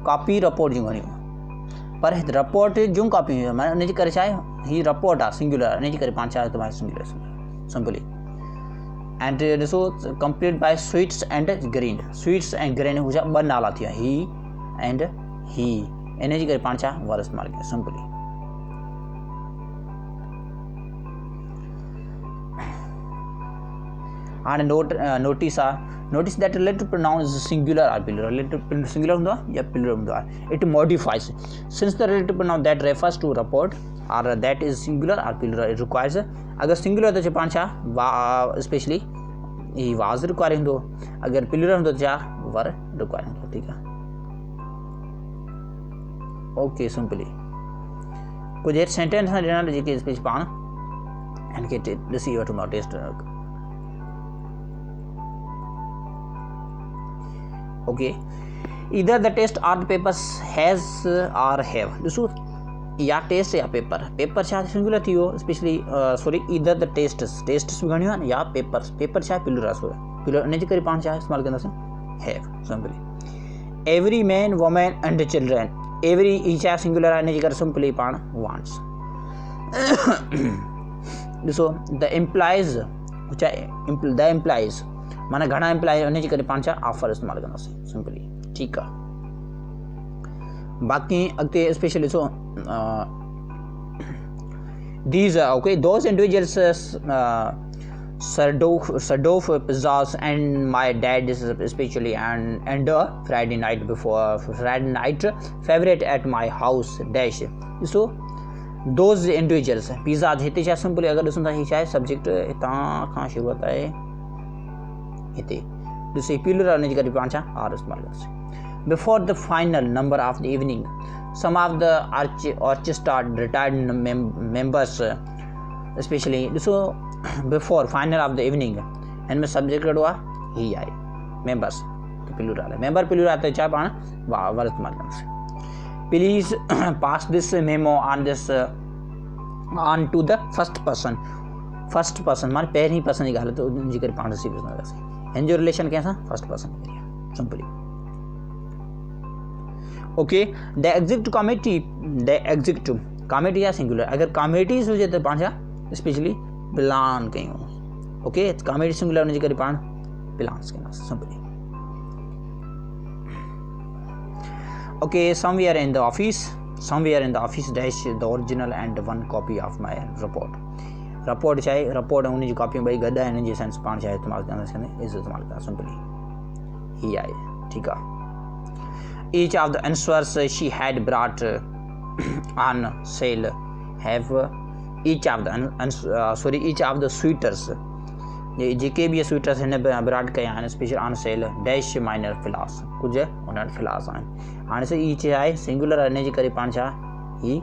कॉपी रिपोर्ट जूं घणियूं, पर रिपोर्ट जूं कॉपी माना हुन जे करे छा आहे हीअ रिपोर्ट आहे सिंगुलर, हिन जे करे पाण छा आहे सिंगुलर सिंपली। एंड ॾिसो complete buy sweets and green हू छा ॿ नाला थी विया ही एंड ही, इन जे करे पाण छा वर इस्तेमालु कयो सिंपली। हाणे नोटिस आहे, notice that relative pronoun is singular or plural, relative singular हूंदो आहे या प्लूरल हूंदो आहे। It modifies since the relative pronoun that refers to report or that is singular or plural, it requires, अगरि singular त पाण छा स्पेशली ही वाज़ रिक्वायर हूंदो, अगरि प्लूरल हूंदो त छा वर रिक्वायर हूंदो, ठीकु आहे ओके सिंपली। कुझु हेठि सेंटेंस ॾिनल जेके स्पेशली पाण हिन खे ॾिसी वठंदो test, okay. Either the test or the papers has or have, ॾिसो या टेस्ट या पेपर छा सिंगुलर थी वियो specially, sorry either the tests बि घणियूं आहिनि या पेपर छा प्लूरल, इन जे करे पाण छा इस्तेमालु कंदासीं have simply. Every man woman and children, every ई छा सिंगुलर आहे, इन जे करे सिंपली पाण वांट्स। ॾिसो द इम्प्लाइज़ द इम्प्लाइज़ माना घणा एम्प्लॉय, उन जे करे पाण छा ऑफर इस्तेमालु कंदासीं सिंपली, ठीकु आहे। बाक़ी अॻिते स्पेशली ॾिसो these okay those individuals serve pizzas and my dad is especially and Friday night favorite at my house dash, so those individuals pizza हिते छा सिंपली अगर ॾिसूं था हीअ छा आहे सब्जेक्ट हितां खां शुरूआत आहे हिते ॾिसो प्लूरल आहे हुनजे करे पाण छा आर इस्तेमालु कंदासीं before the final number of the evening some of the orchestra retired members specially ॾिसो before final of the evening हिन में सब्जेक्ट कहिड़ो आहे हीअ आहे मेंबर्स प्लूरल आहे मेंबर प्लूरल आहे त छा पाण वर इस्तेमालु कंदासीं please pass this memo on to the first person माने पहिरीं पर्सन जी ॻाल्हि त उनजी करे पाण रिसीव कंदासीं हिन जो रिलेशन कंहिंसां फर्स्ट पर्सन करिए simply okay the executive committee या सिंगुलर अगर कमिटीज़ हुजे त पाण छा स्पेशली प्लान कयूं ओके कमिटी सिंगुलर हुनजे करे पाण प्लान्स कंदासीं simply okay somewhere in the office dash the original and one copy of my report चाहे report उन जी कॉपी भाई गॾु आहे हिन जे सेंस पाण चाहे इस्तेमालु कंदासीं इस्तेमालु कंदा सिंपली ही आहे ठीकु आहे each of the answers she had brought on sale have each of the sweaters जेके बि स्वीटर्स हिन ब्राड कया आहिनि special on sale dash minor फिलास कुझु उन्हनि फिलास आहिनि हाणे सां ई छा आहे सिंगुलर हिन जे करे पाण छा ही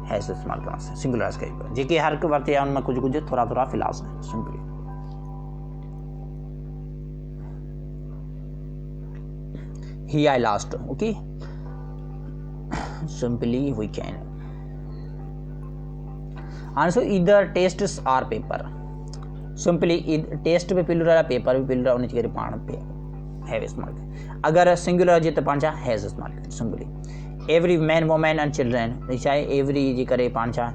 हैज़ इस्तेमालु कंदासीं सिंगुलर कई जेके हर हिकु वरिते आहे उनमें कुझु थोरा फिलास आहिनि सिंपली ही आहे last okay simply we can हाणे so either tests are paper simply test भी प्लूरल आहे पेपर भी प्लूरल उनजे करे पाण हैव इस्तेमालु कयूं अगर सिंगुलर हुजे त पाण छा हैज़ इस्तेमालु कयूं simply every man women and children छा आहे एवरी जे करे पाण छा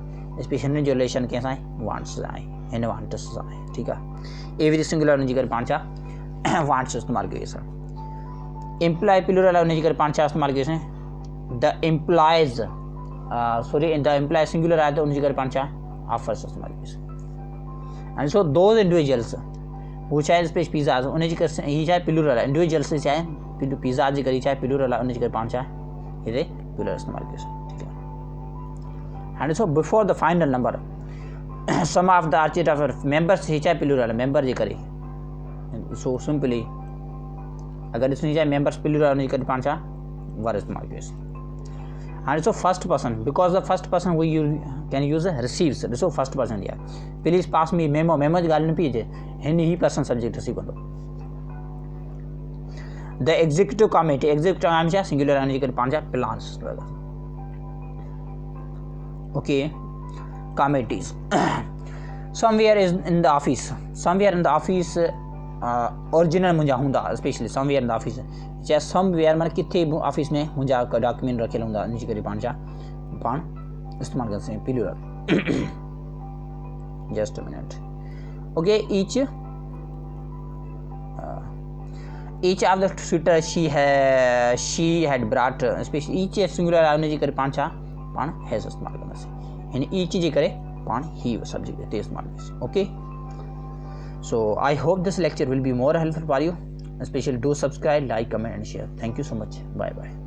स्पेशल हिन जो रिलेशन कंहिंसां आहे वांट्स आहे हिन वांट्स आहे ठीकु आहे एवरी सिंगुलर हुनजे करे पाण छा वांट्स इस्तेमालु कयोसीं एम्प्लॉय प्लूरल आहे हुनजे करे पाण छा इस्तेमालु कयोसीं the employees the employee singular आहे त हुनजे करे पाण छा ऑफर्स इस्तेमालु कयोसीं and so those individuals who चाहे स्पेस पिज़्ज़ा उनजे करे ही चाहे प्लूरल आहे इंडिविजुअल्स चाहे पिज़्ज़ा जे करे चाहे प्लूरल आहे उनजे करे पाण छा हिते प्लूरल इस्तेमालु कयोसीं ठीकु आहे हाणे so before the final number some of the आर्चिट ऑफ मेंबर्स ही चाहे प्लूरल आहे मेंबर जे करे सो सिंपली अगरि ॾिसणी चाहे मेंबर्स प्लूरल उनजे करे पाण छा वर इस्तेमालु कयोसीं हाणे so first person because the first person we can use receives ॾिसो फर्स्ट पर्सन जी आहे प्लीज़ पास मी मेमो जी ॻाल्हि न पई अचे हिन ही पर्सन सब्जेक्ट रिसीव कंदो द एग्जीक्यूटिव कमिटी छा सिंगुलर हिन जे करे पाण छा plans okay committees somewhere in the office original मुंहिंजा हूंदा specially somewhere in the office चाहे समवेयर माना किथे बि ऑफिस में मुंहिंजा डॉक्यूमेंट रखियल हूंदा इन जे करे पाण छा पाण इस्तेमालु कंदासीं plural just a minute okay each of the shooter she had brought especially each singular आहे उनजे करे पाण छा पाण हैज़ इस्तेमालु कंदासीं हिन each जे करे पाण ही सब्जेक्ट हिते इस्तेमालु कंदासीं okay so I hope this lecture will be more helpful for you especially do subscribe like comment and share thank you so much bye bye